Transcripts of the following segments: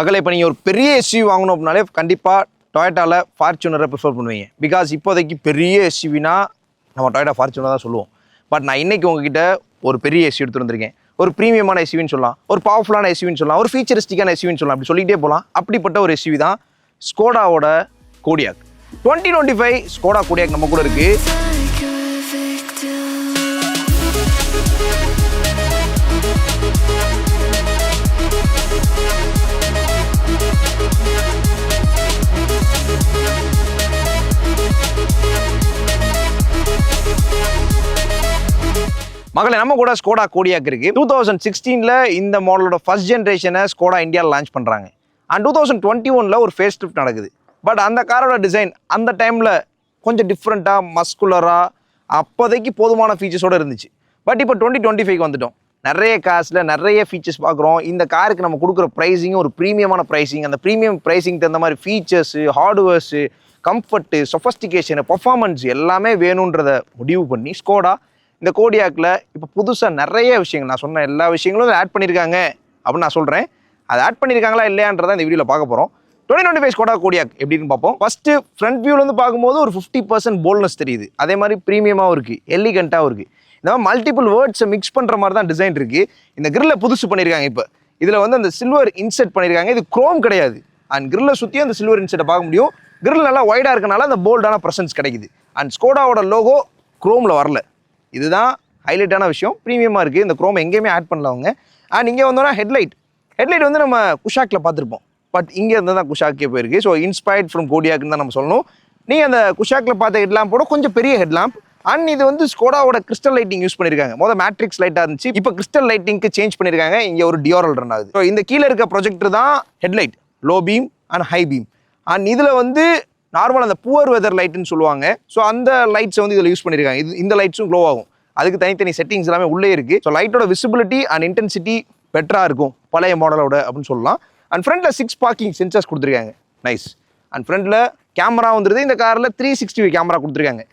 மகளே, இப்போ நீங்கள் ஒரு பெரிய எஸ்யூவி வாங்கணும் அப்படின்னாலே கண்டிப்பாக டொயோட்டாவில் ஃபார்ச்சுனரை ப்ரிஃபர் பண்ணுவீங்க. பிகாஸ் இப்போதைக்கு பெரிய எஸ்யூவினா நம்ம டொயோட்டா ஃபார்ச்சுனர் தான் சொல்லுவோம். பட் நான் இன்றைக்கி உங்ககிட்ட ஒரு பெரிய எஸ்யூவி எடுத்து வந்திருக்கேன். ஒரு ப்ரீமியமான எஸ்யூவின்னு சொல்லலாம், ஒரு பவர்ஃபுல்லான எஸ்யூவின்னு சொல்லலாம், ஒரு ஃபீச்சரிஸ்டிக்கான எஸ்யூவின்னு சொல்லலாம். அப்படி சொல்லிகிட்டே போகலாம். அப்படிப்பட்ட ஒரு எஸ்யூவி தான் ஸ்கோடாவோட கோடியாக் 2025 ஸ்கோடா கோடியாக் நம்ம கூட இருக்குது. மகளே, நம்ம கூட ஸ்கோடா கோடியாக் இருக்கு. 2016 இந்த மாடலோட ஃபர்ஸ்ட் ஜென்ரேஷனை ஸ்கோடா இந்தியாவில் லான்ச் பண்ணுறாங்க. அண்ட் 2021 ஒரு ஃபேஸ் லிஃப்ட் நடக்குது. பட் அந்த காரோட டிசைன் அந்த டைமில் கொஞ்சம் டிஃப்ரெண்ட்டாக மஸ்குலராக அப்போதைக்கு போதுமான ஃபீச்சர்ஸோடு இருந்துச்சு. பட் இப்போ 2025 வந்துட்டோம். நிறைய காசில் நிறைய ஃபீச்சர்ஸ் பார்க்குறோம். இந்த காருக்கு நம்ம கொடுக்குற ப்ரைஸிங்கும் ஒரு ப்ரீமியமான ப்ரைஸிங். அந்த ப்ரீமியம் ப்ரைஸிங் தகுந்த மாதிரி ஃபீச்சர்ஸு, ஹார்ட்வேர்ஸு, கம்ஃபர்ட்டு, சொஃபஸ்டிகேஷனு, பர்ஃபார்மன்ஸ் எல்லாமே வேணுன்றதை முடிவு பண்ணி ஸ்கோடா இந்த கோடியாக்கில் இப்போ புதுசாக நிறைய விஷயங்கள், நான் சொன்ன எல்லா விஷயங்களும் ஆட் பண்ணியிருக்காங்க அப்படின்னு நான் சொல்கிறேன். அதை ஆட் பண்ணியிருக்காங்களா இல்லையான்றதை இந்த வீடியோவில் பார்க்க போகிறோம். 2025 ஸ்கோடா கோடியாக் எப்படின்னு பார்ப்போம். ஃபஸ்ட்டு ஃப்ரண்ட் வியூலேருந்து பார்க்கும்போது ஒரு 50% போல்ட்னஸ் தெரியுது. அதே மாதிரி ப்ரீமியமாகவும் இருக்குது, எலிகண்ட்டாகவும் இருக்குது. இந்த மாதிரி மல்டிபிள் வேர்ட்ஸை மிக்ஸ் பண்ணுற மாதிரி தான் டிசைன் இருக்குது. இந்த கிரில்லை புதுசு பண்ணியிருக்காங்க. இப்போ இதில் வந்து அந்த சில்வர் இன்செர்ட் பண்ணியிருக்காங்க. இது குரோம் கிடையாது. அண்ட் கிரில்லை சுற்றியும் அந்த சில்வர் இன்செர்ட்டை பார்க்க முடியும். கிரில் நல்லா வைடாக இருக்கனால அந்த போல்டான ப்ரெசன்ஸ் கிடைக்குது. அண்ட் ஸ்கோடாவோட லோகோ குரோமில் வரல. இதுதான் ஹைலைட்டான விஷயம். ப்ரீமியமாக இருக்குது. இந்த குரோம் எங்கேயுமே ஆட் பண்ணல அவங்க. அண்ட் இங்கே வந்தோன்னா ஹெட்லைட் வந்து நம்ம குஷாக்கில் பார்த்துருப்போம். பட் இங்கே இருந்து தான் குஷாக்கே போயிருக்கு. ஸோ இன்ஸ்பயர்ட் ஃப்ரம் கோடியாக்னு தான் நம்ம சொல்லணும். நீங்கள் அந்த குஷாக்கில் பார்த்த ஹெட்லாம்போட கொஞ்சம் பெரிய ஹெட்லாம்ப். அண்ட் இது வந்து ஸ்கோடாவோட கிறிஸ்டல் லைட்டிங் யூஸ் பண்ணியிருக்காங்க. முதல் மேட்ரிக்ஸ் லைட்டாக இருந்துச்சு, இப்போ கிறிஸ்டல் லைட்டிங்க்கு சேஞ்ச் பண்ணியிருக்காங்க. இங்கே ஒரு டியோரல் ரன் ஆகுது. ஸோ இந்த கீழே இருக்க ப்ரொஜெக்டர் தான் headlight, low beam and high beam. And இதில் வந்து நார்மல் அந்த புவர் வெதர் லைட்டுன்னு சொல்லுவாங்க. ஸோ அந்த லைட்ஸை வந்து இதில் யூஸ் பண்ணியிருக்காங்க. இந்த லைட்ஸும் க்ளோ ஆகும். அதுக்கு தனித்தனி செட்டிங்ஸ் எல்லாமே உள்ளே இருக்குது. ஸோ லைட்டோட விசிபிலிட்டி அண்ட் இன்டென்சிட்டி பெட்டராக இருக்கும் பழைய மாடலோட அப்படின்னு சொல்லலாம். அண்ட் ஃப்ரண்ட்டில் 6 பார்க்கிங் சென்சர்ஸ் கொடுத்துருக்காங்க. நைஸ். அண்ட் ஃப்ரண்ட்டில் கேமரா வந்துருது. இந்த காரில் 360 கேமரா கொடுத்துருக்காங்க.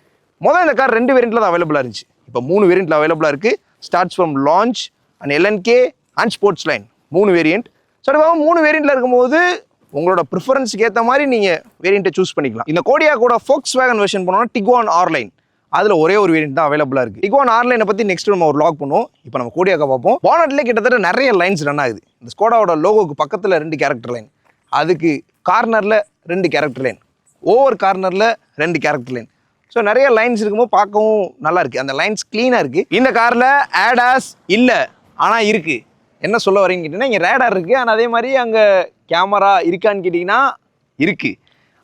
இந்த கார் 2 வேரியண்ட்டில் தான் அவைலபிளாக இருந்துச்சு. இப்போ 3 வேரியண்ட்டில் அவைலபிளாக இருக்குது. Starts from launch and LNK and sports line 3 variant. So அது 3 வேரியண்ட்டில் இருக்கும்போது உங்களோட ப்ரிஃபரன்ஸுக்கு ஏற்ற மாதிரி நீங்கள் வேரியண்ட்டை சூஸ் பண்ணிக்கலாம். இந்த கோடியாக்கோட Volkswagen வெர்ஷன் போனோம்னா டிகுவான் ஆர்லைன், அதில் ஒரே ஒரு வேரியண்ட் தான் அவைலபிளாக இருக்குது. டிகுவான் ஆர்லைனை பற்றி நெக்ஸ்ட் நம்ம ஒரு வ்ளாக் பண்ணுவோம். இப்போ நம்ம கோடியாக்க பார்ப்போம். பானட்லேயே கிட்டத்தட்ட நிறைய லைன்ஸ் ரன் ஆகுது. இந்த ஸ்கோடாவோட லோகோக்கு பக்கத்தில் 2 கேரக்டர் லைன், அதுக்கு கார்னரில் 2 கேரக்டர் லைன், ஓவர் கார்னரில் 2 கேரக்டர் லைன். ஸோ நிறைய லைன்ஸ் இருக்கும்போது பார்க்கவும் நல்லா இருக்குது. அந்த லைன்ஸ் க்ளீனாக இருக்குது. இந்த காரில் ADAS இல்லை, ஆனால் இருக்குது. என்ன சொல்ல வரீங்கன்னு கேட்டிங்கன்னா, இங்கே ரேடார் இருக்குது, ஆனால் அதே மாதிரி அங்கே கேமரா இருக்கான்னு கேட்டிங்கன்னா இருக்குது.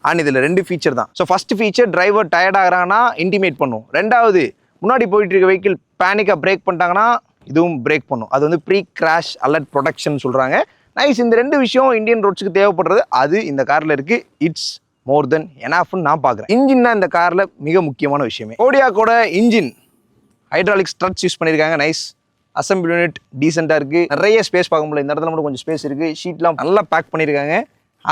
அண்ட் இதில் 2 ஃபீச்சர் தான். ஸோ ஃபஸ்ட் ஃபீச்சர், டிரைவர் டயர்டாகிறாங்கன்னா இன்டிமேட் பண்ணும். 2வது, முன்னாடி போயிட்டு இருக்க வெஹிக்கிள் பேனிக்காக பிரேக் பண்ணிட்டாங்கன்னா இதுவும் பிரேக் பண்ணும். அது வந்து ப்ரீ கிராஷ் அலர்ட் ப்ரொடெக்ஷன் சொல்கிறாங்க. நைஸ். இந்த 2 விஷயம் இந்தியன் ரோட்ஸுக்கு தேவைப்படுறது, அது இந்த காரில் இருக்குது. இட்ஸ் மோர் தென் எனாஃப்னு நான் பார்க்குறேன். இன்ஜின் தான் இந்த காரில் மிக முக்கியமான விஷயமே. கோடியாக்கோட இன்ஜின் ஹைட்ராலிக் ஸ்ட்ரட்ஸ் யூஸ் பண்ணியிருக்காங்க. நைஸ். அசம்பிள் யூனிட் டீசெண்டாக இருக்குது. நிறைய ஸ்பேஸ் பார்க்க முடியல. இந்த இடத்துல மட்டும் கொஞ்சம் ஸ்பேஸ் இருக்குது. ஷீட்லாம் நல்லா பேக் பண்ணியிருக்காங்க.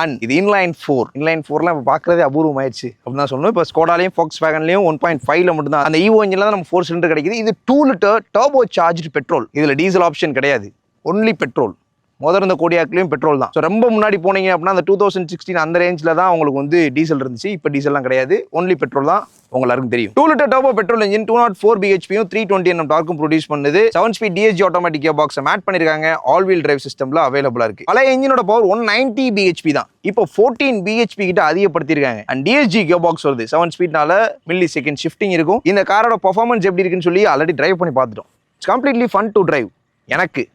அண்ட் இது இன்லைன் 4லாம் இப்போ பார்க்குறதே அபூர்வமாயிடுச்சு அப்படின்னு தான் சொல்லணும். இப்போ ஸ்கோடாலையும் Volkswagenலையும் 1.5ல மட்டும்தான் அந்த ஈவோ இன்ஜினில் தான் நம்ம 4 சிலிண்டர் கிடைக்குது. இது 2 லிட்டர் டர்போ சார்ஜ்டு பெட்ரோல். இதில் டீசல் ஆப்ஷன் கிடையாது, ஒன்லி பெட்ரோல். இருந்த கோடியாக்லையும் பெட்ரோல் தான். ஸோ ரொம்ப முன்னாடி போனீங்க அப்படின்னா அந்த 2016 அந்த ரேஞ்சில் தான் உங்களுக்கு வந்து டீசல் இருந்துச்சு. இப்போ டீசல்லாம் கிடையாது, ஒன்லி பெட்ரோல் தான். உங்களுக்கு தெரியும். 2 litre turbo petrol engine 204 bhp 320 Nm டார்க்கும் ப்ரொடியூஸ் பண்ணுது. 7 ஸ்பீட் DSG ஆட்டோமேட்டிக் கியர் பாக்ஸை மேட் பண்ணியிருக்காங்க. ஆல் வீல் டிரைவ் சிஸ்டம்ல அவைலபிளா இருக்கு. பழைய இன்ஜினோட பவர் 190 bhp தான். இப்போ 14 bhp கிட்ட அதிகப்படுத்திருக்காங்க. அண்ட் DSG கியர் பாக்ஸ் வருது. 7 ஸ்பீட்னால மில்லி செகண்ட் ஷிஃப்டிங் இருக்கும். இந்த காரோட பெர்ஃபார்மன்ஸ் எப்படி இருக்குன்னு சொல்லி ஆல்ரெடி டிரைவ் பண்ணி பார்த்துட்டோம். It's completely fun to drive. எனக்கு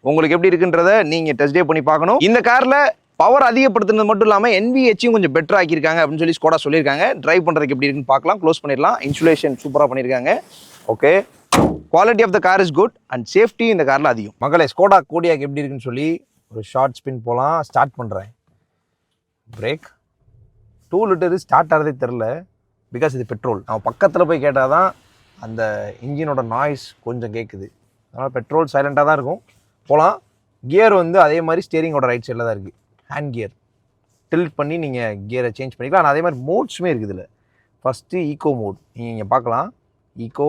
உங்களுக்கு எப்படி இருக்குன்றத நீங்கள் டெஸ்ட் ட்ரைவ் பண்ணி பார்க்கணும். இந்த காரில் பவர் அதிகப்படுத்துனது மட்டும் இல்லாமல் NVH-யும் கொஞ்சம் பெட்டர் ஆக்கியிருக்காங்க அப்படின்னு சொல்லி ஸ்கோடா சொல்லியிருக்காங்க. டிரைவ் பண்ணுறதுக்கு எப்படி இருக்குன்னு பார்க்கலாம். க்ளோஸ் பண்ணிடலாம். இன்சுலேஷன் சூப்பராக பண்ணியிருக்காங்க. Okay, quality of the car is good and safety இந்த காரில் அதிகம். மகளே, ஸ்கோடா கோடியாக் எப்படி இருக்குன்னு சொல்லி ஒரு ஷார்ட் ஸ்பின் போகலாம். ஸ்டார்ட் பண்ணுறேன். பிரேக் 2 லிட்டரு ஸ்டார்ட் ஆகிறதே தெரில. பிகாஸ் இது பெட்ரோல். நம்ம பக்கத்தில் போய் கேட்டால் தான் அந்த இன்ஜினோட நாய்ஸ் கொஞ்சம் கேட்குது. அதனால் பெட்ரோல் சைலண்ட்டாக தான் இருக்கும். போகலாம். கியர் வந்து அதே மாதிரி ஸ்டேரிங்கோட ரைட் சைடில் தான் இருக்குது. ஹேண்ட் கியர் டில்ட் பண்ணி நீங்கள் கியரை சேஞ்ச் பண்ணிக்கலாம். ஆனால் அதே மாதிரி மோட்ஸுமே இருக்குது இதில். ஃபஸ்ட்டு ஈகோ மோட் நீங்கள் இங்கே பார்க்கலாம். Eco,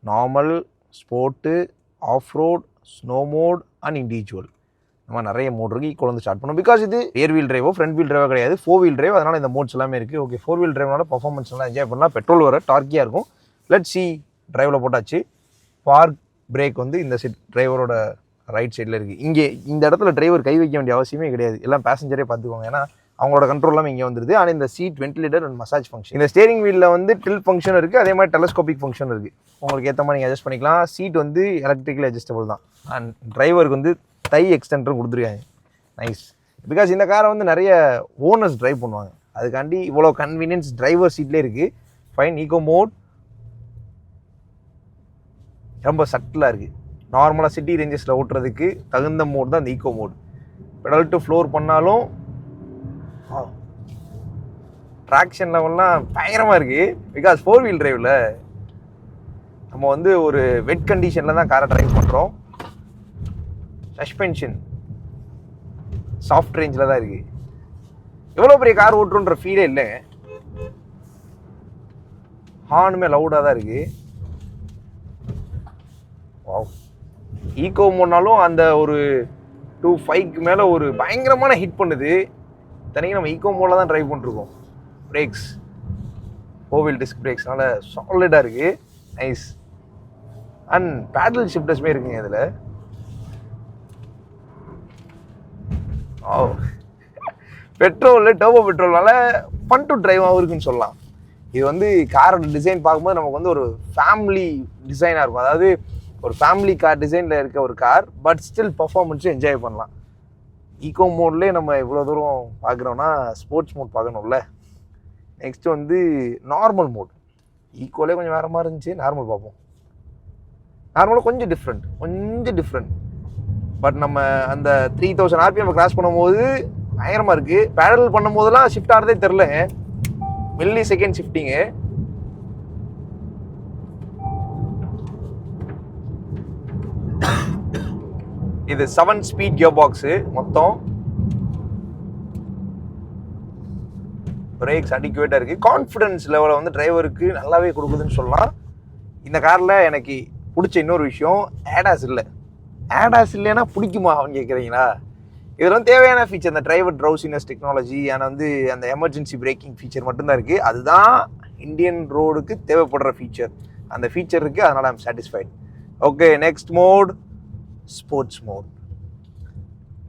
normal, sport, off road, snow mode and individual. நம்ம நிறைய மோட் இருக்குது. ஈக்குவல் வந்து ஸ்டார்ட் பண்ணும். பிகாஸ் இது ரியர் வீல் டிரைவோ ஃப்ரண்ட் வீல் டிரைவோ கிடையாது, 4 வீல் டிரைவ். அதனால் இந்த மோட்ஸ் எல்லாமே இருக்குது. ஓகே, 4 வீல் டிரைவ்னால பர்ஃபார்மன்ஸ் எல்லாம் என்ஜாய் பண்ணலாம். பெட்ரோல் வர டார்க்கியாக இருக்கும். லெட் சி டிரைவில் போட்டாச்சு. பார்க் பிரேக் வந்து இந்த சைட் டிரைவரோட ரைட் சைடில் இருக்குது. இங்கே இந்த இடத்துல டிரைவர் கை வைக்க வேண்டிய அவசியமே கிடையாது. எல்லாம் பேசஞ்சரே பார்த்துக்குவாங்க. ஏன்னா அவங்களோட கண்ட்ரோல் எல்லாமே இங்கே வந்துடுது. ஆனால் இந்த seat ventilator and massage function. இந்த ஸ்டேரிங் வீலில் வந்து டில்ட் ஃபங்க்ஷன் இருக்குது. அதே மாதிரி டெலஸ்கோபிக் ஃபங்க்ஷன் இருக்குது. உங்களுக்கு ஏற்ற மாதிரி நீங்கள் அட்ஜஸ்ட் பண்ணிக்கலாம். சீட் வந்து எலக்ட்ரிக்கலி அட்ஜஸ்டபிள் தான். அண்ட் டிரைவருக்கு வந்து தை எக்ஸ்டெண்டரும் கொடுத்துருக்காங்க. நைஸ். பிகாஸ் இந்த காரை வந்து நிறைய ஓனர்ஸ் ட்ரைவ் பண்ணுவாங்க. அதுக்காண்டி இவ்வளோ கன்வீனியன்ஸ் டிரைவர் சீட்லேயே இருக்குது. ஃபைன். ஈகோ மோட் ரொம்ப சட்டிலாக இருக்குது. நார்மலாக சிட்டி ரேஞ்சஸில் ஓட்டுறதுக்கு தகுந்த மோட் தான் இந்த eco mode. Pedal to floor பண்ணாலும் ட்ராக்ஷன் லெவல்லாம் பயங்கரமாக இருக்குது. பிகாஸ் 4 வீல் டிரைவில் நம்ம வந்து ஒரு வெட் கண்டிஷனில் தான் காரை ட்ரைவ் பண்ணுறோம். சஸ்பென்ஷன் சாஃப்ட் ரேஞ்சில் தான் இருக்குது. எவ்வளோ பெரிய கார் ஓட்டுறோன்ற ஃபீலே இல்லைங்க. ஹார்னுமே லவுடாக தான் இருக்குது. வாவ். ஈகோ மோட்னாலும் அந்த ஒரு 2.5க்கு மேலே ஒரு பயங்கரமான ஹிட் பண்ணுது. தனியாக நம்ம ஈகோ மோடில் தான் ட்ரைவ் பண்ணிருக்கோம். பிரேக்ஸ் 4 வீல் டிஸ்க் பிரேக்ஸ்னால சாலிடாக இருக்குது. நைஸ். அண்ட் பேடல் ஷிஃப்டர்ஸுமே இருக்குங்க இதில். பெட்ரோலில் டர்போ பெட்ரோல்னால ஃபன் டு டிரைவாகவும் இருக்குன்னு சொல்லலாம். இது வந்து காரோட டிசைன் பார்க்கும்போது நமக்கு வந்து ஒரு ஃபேமிலி டிசைனாக இருக்கும். அதாவது ஒரு ஃபேமிலி கார் டிசைனில் இருக்க ஒரு கார், பட் ஸ்டில் பர்ஃபார்மன்ஸும் என்ஜாய் பண்ணலாம். ஈகோ மோட்லேயே நம்ம இவ்வளோ தூரம் பார்க்குறோன்னா ஸ்போர்ட்ஸ் மோட் பார்க்கணும்ல. நெக்ஸ்ட் வந்து நார்மல் மோட். ஈக்குவலே கொஞ்சம் வேறு மாதிரி இருந்துச்சு. நார்மல் பார்ப்போம். நார்மலாக கொஞ்சம் டிஃப்ரெண்ட். பட் நம்ம அந்த 3000 RPM கிராஸ் பண்ணும்போது பயங்கரமாக இருக்குது. பேடல் பண்ணும் போதெல்லாம் ஷிஃப்ட் ஆகிறதே தெரிலங்க. Milli second shifting. இது 7 ஸ்பீட் கியர் பாக்ஸு மொத்தம். பிரேக்ஸ் அடிக்குவேட்டாக இருக்குது. கான்ஃபிடன்ஸ் லெவலை வந்து டிரைவருக்கு நல்லாவே கொடுக்குதுன்னு சொல்லலாம். இந்த காரில் எனக்கு பிடிச்ச இன்னொரு விஷயம், ஏடாஸ் இல்லை. ஏடாஸ் இல்லைன்னா பிடிக்குமா அவன் கேட்குறீங்களா? இதில் வந்து தேவையான ஃபீச்சர் இந்த டிரைவர் ட்ரௌசினஸ் டெக்னாலஜி ஆனால் வந்து அந்த எமர்ஜென்சி பிரேக்கிங் ஃபீச்சர் மட்டும்தான் இருக்குது. அதுதான் இந்தியன் ரோடுக்கு தேவைப்படுற ஃபீச்சர். அந்த ஃபீச்சர் இருக்குது. அதனால் I'm satisfied. Okay, next mode sports mode.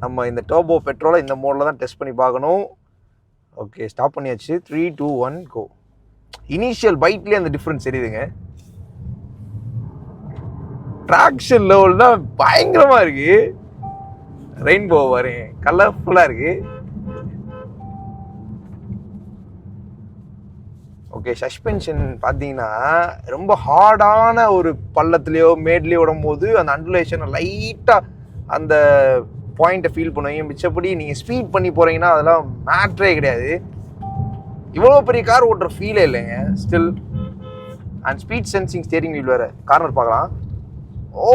நம்ம இந்த டர்போ பெட்ரோலை இந்த மோடில் தான் டெஸ்ட் பண்ணி பார்க்கணும். ஓகே, ஸ்டாப் பண்ணியாச்சு. 3, 2, 1 கோ. இனிஷியல் பைட்லேயே அந்த டிஃப்ரென்ஸ் தெரியுதுங்க. ட்ராக்ஷன் லெவல் தான் பயங்கரமாக இருக்குது. ரெயின்போ வரும், கலர்ஃபுல்லாக இருக்குது. ஓகே, சஸ்பென்ஷன் பார்த்தீங்கன்னா ரொம்ப ஹார்டான ஒரு பள்ளத்துலேயோ மேட்லேயோ விடும்போது அந்த அண்டுலேஷனை லைட்டாக அந்த பாயிண்ட்டை ஃபீல் பண்ணுவீங்க. மிச்சப்படி நீங்கள் ஸ்பீட் பண்ணி போகிறீங்கன்னா அதெல்லாம் மேட்ரே கிடையாது. இவ்வளோ பெரிய கார் ஓட்டுற ஃபீலே இல்லைங்க still. And speed sensing steering wheel வேறு. கார்னர் பார்க்கலாம். ஓ,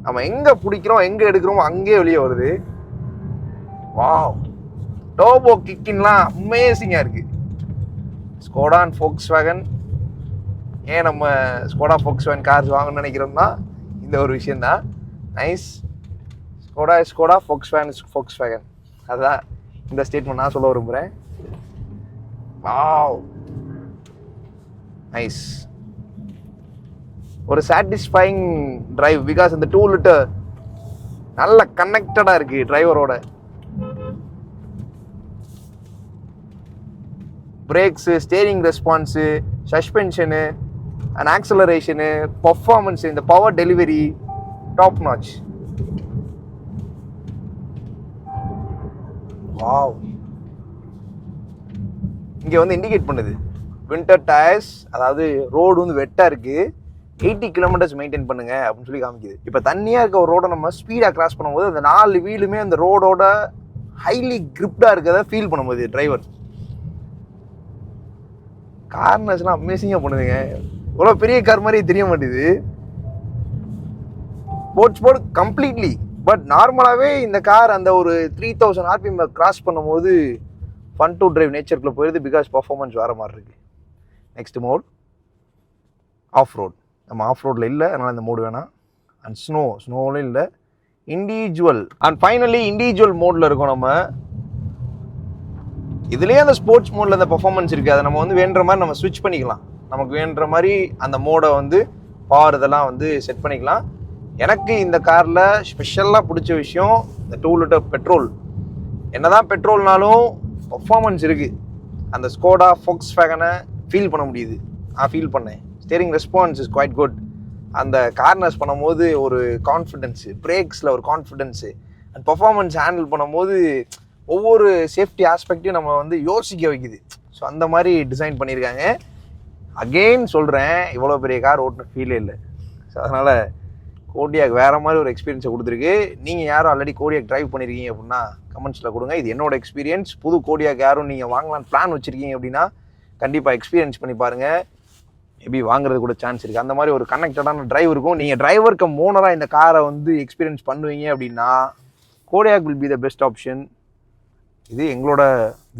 நம்ம எங்கே பிடிக்கிறோம் எங்கே எடுக்கிறோமோ அங்கேயே வெளியே வருது. வாவ், டர்போ கிக்கின்லாம் அமேசிங்காக இருக்குது. Skoda and Volkswagen. ஏன் நம்ம ஸ்கோடா ஃபோக்ஸ்வேகன் கார்ஸ் வாங்கணும்னு நினைக்கிறோம்னா இந்த ஒரு விஷயந்தான். நைஸ். Skoda Volkswagen. அதுதான் இந்த ஸ்டேட்மெண்ட் நான் சொல்ல விரும்புகிறேன். Wow, nice. ஒரு சாட்டிஸ்ஃபைங் டிரைவ். பிகாஸ் இந்த 2 லிட்டர் நல்ல கனெக்டடாக இருக்குது டிரைவரோட. Brakes, steering response, suspension and acceleration, performance, இந்த power delivery top notch. Wow. இங்கே வந்து இண்டிகேட் பண்ணுது வின்டர் டயர்ஸ். அதாவது ரோடு வந்து வெட்டாக இருக்குது, 80 கிலோமீட்டர்ஸ் மெயின்டைன் பண்ணுங்க அப்படின்னு சொல்லி காமிக்குது. இப்போ தண்ணியாக இருக்க ஒரு ரோடை நம்ம ஸ்பீடாக கிராஸ் பண்ணும்போது அந்த 4 வீலுமே அந்த ரோடோட ஹைலி கிரிப்டாக இருக்கிறத ஃபீல் பண்ணும்போது டிரைவர். கார்னர்ஸ்லாம் அமேசிங்காக பண்ணுதுங்க. இவ்வளோ பெரிய கார் மாதிரி தெரிய மாட்டேது. Sports mode completely. பட் நார்மலாகவே இந்த கார் அந்த ஒரு 3000 RPM கிராஸ் பண்ணும்போது ஃபன் டு டிரைவ் நேச்சருக்குள்ளே போயிடுது. பிகாஸ் பர்ஃபார்மன்ஸ் வேறு மாதிரி இருக்குது. Next mode off road. நம்ம ஆஃப் ரோடில் இல்லை, அதனால் இந்த மோடு வேணாம். அண்ட் ஸ்னோவிலும் இல்லை. இண்டிவிஜுவல் அண்ட் ஃபைனலி இண்டிவிஜுவல் மோடில் இருக்கும். நம்ம இதுலேயே அந்த ஸ்போர்ட்ஸ் மோடில் அந்த பர்ஃபார்மன்ஸ் இருக்குது. அதை நம்ம வந்து வேண்டுற மாதிரி நம்ம ஸ்விட்ச் பண்ணிக்கலாம். நமக்கு வேண்டுற மாதிரி அந்த மோடை வந்து பவர் இதெல்லாம் வந்து செட் பண்ணிக்கலாம். எனக்கு இந்த காரில் ஸ்பெஷலாக பிடிச்ச விஷயம் இந்த 2 லிட்டர் பெட்ரோல். என்னதான் பெட்ரோல்னாலும் பர்ஃபார்மன்ஸ் இருக்குது. அந்த ஸ்கோடா ஃபோக்ஸ்வேகனை ஃபீல் பண்ண முடியுது. நான் ஃபீல் பண்ணேன். Steering response is quite good. அந்த கார்னர்ஸ் பண்ணும்போது ஒரு கான்ஃபிடென்ஸு, பிரேக்ஸில் ஒரு கான்ஃபிடென்ஸு, அண்ட் பர்ஃபார்மன்ஸ் ஹேண்டில் பண்ணும்போது ஒவ்வொரு சேஃப்டி ஆஸ்பெக்டையும் நம்ம வந்து யோசிக்க வைக்குது. ஸோ அந்த மாதிரி டிசைன் பண்ணியிருக்காங்க. அகெயின் சொல்கிறேன், இவ்வளோ பெரிய கார் ஓட்டுன ஃபீலே இல்லை. ஸோ அதனால் கோடியாக் வேறு மாதிரி ஒரு எக்ஸ்பீரியன்ஸை கொடுத்துருக்கு. நீங்கள் யாரும் ஆல்ரெடி கோடியாக் ட்ரைவ் பண்ணியிருக்கீங்க அப்படின்னா கமெண்ட்ஸில் கொடுங்க. இது என்னோட எக்ஸ்பீரியன்ஸ். புது கோடியாக் யாரும் நீங்கள் வாங்கலான்னு பிளான் வச்சுருக்கீங்க அப்படின்னா கண்டிப்பாக எக்ஸ்பீரியன்ஸ் பண்ணி பாருங்கள். மேபி வாங்குறது கூட சான்ஸ் இருக்குது. அந்த மாதிரி ஒரு கனெக்டடான டிரைவ் இருக்கும். நீங்கள் டிரைவருக்கு ஓனராக இந்த காரை வந்து எக்ஸ்பீரியன்ஸ் பண்ணுவீங்க அப்படின்னா Kodiaq will be the best option. இது எங்களோட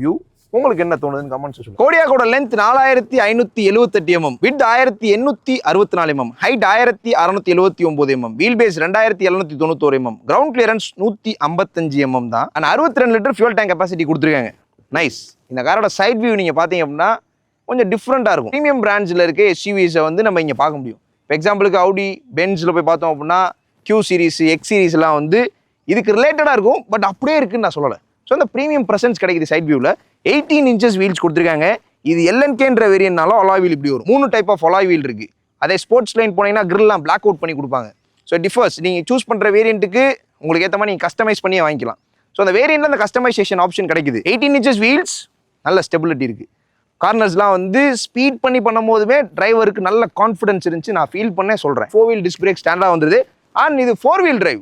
வியூ. உங்களுக்கு என்ன தோணுதுன்னு கமெண்ட்ஸ் சொல்லுங்கள். கோடியாக்கோட length 4578 mm, width 1864 mm, height 1679 mm, wheel base 2791 mm, ground clearance 155 mm தான். And 62 litre fuel tank capacity கொடுத்துருக்காங்க. நைஸ். இந்த காரோட சைட் வியூ நீங்கள் பார்த்தீங்க அப்படின்னா கொஞ்சம் டிஃப்ரெண்ட்டாக இருக்கும். ப்ரீமியம் பிராண்ட்ஸில் இருக்க எஸ்யூவிஸை வந்து நம்ம இங்கே பார்க்க முடியும். இப்போ எக்ஸாம்பிளுக்கு ஆடி பென்ஸில் போய் பார்த்தோம் அப்படின்னா Q சீரிஸ், X சீரிஸ்லாம் வந்து இதுக்கு ரிலேட்டடாக இருக்கும். பட் அப்படியே இருக்குன்னு நான் சொல்லலை. ஸோ அந்த ப்ரீமியம் ப்ரெசன்ஸ் கிடைக்குது சைட் வியூவில். 18 inches வீல்ஸ் கொடுத்துருக்காங்க. இது LNKன்ற வேரியன்ட்னால அலாய் வீல் இப்படி வரும். 3 டைப் ஆஃப் அலாய் வீல் இருக்குது. அதே ஸ்போர்ட்ஸ் லைன் போனீங்கன்னா கிரில்லாம் பிளாக் அவுட் பண்ணி கொடுப்பாங்க. So differs. நீங்கள் சூஸ் பண்ணுற வேரியண்ட்டுக்கு உங்களுக்கு ஏற்ற மாதிரி நீங்கள் கஸ்டமைஸ் பண்ணியே வாங்கிக்கலாம். ஸோ அந்த வேரியண்ட்டில் அந்த கஸ்டமைசேஷன் ஆப்ஷன் கிடைக்குது. 18 inches வீல்ஸ், நல்ல ஸ்டெபிலிட்டி இருக்குது. கார்னர்ஸ்லாம் வந்து ஸ்பீட் பண்ணி பண்ணும்போதுமே டிரைவருக்கு நல்ல கான்ஃபிடன்ஸ் இருந்துச்சு. நான் ஃபீல் பண்ணேன் சொல்கிறேன். 4 wheel டிஸ்க் பிரேக் ஸ்டாண்டாக வந்துருது. அண்ட் இது 4 wheel drive.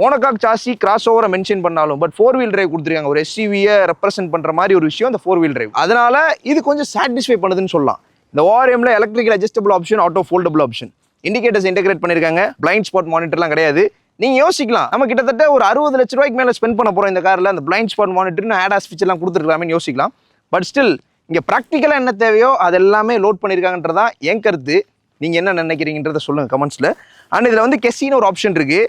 Monocoque chassis cross ஓவரை மென்ஷன் பண்ணாலும் பட் 4 wheel டிரைவ் கொடுத்துருக்காங்க. ஒரு எஸ்யூவியை ரெப்ரசென்ட் பண்ணுற மாதிரி ஒரு விஷயம் இந்த 4 wheel டிரைவ். அதனால இது கொஞ்சம் சாட்டிஸ்ஃபை பண்ணுதுன்னு சொல்லலாம். இந்த ORMல electrical adjustable option, auto foldable option, indicators integrate பண்ணியிருக்காங்க. பிளைண்ட் ஸ்பாட் மானிட்டர்லாம் கிடையாது. நீங்கள் யோசிக்கலாம், நம்ம கிட்டத்தட்ட ஒரு 60 லட்ச ரூபாய்க்கு மேலே ஸ்பெண்ட் பண்ண போகிறோம் இந்த காரில். அந்த பிளைண்ட் ஸ்பாட் மானிட்டர்னு ஆடாஸ் ஃபீச்சர்லாம் கொடுத்துருக்கலாமே யோசிக்கலாம். பட் ஸ்டில் இங்கே ப்ராக்டிக்கலாக என்ன தேவையோ அது எல்லாமே லோட் பண்ணியிருக்காங்கன்றதான் என் கருத்து. நீங்கள் என்ன நினைக்கிறீங்கன்றதை சொல்லுங்கள் கமெண்ட்ஸில். அண்ட் இதில் வந்து கெஸ்ஸின்னு ஒரு ஆப்ஷன் இருக்குது.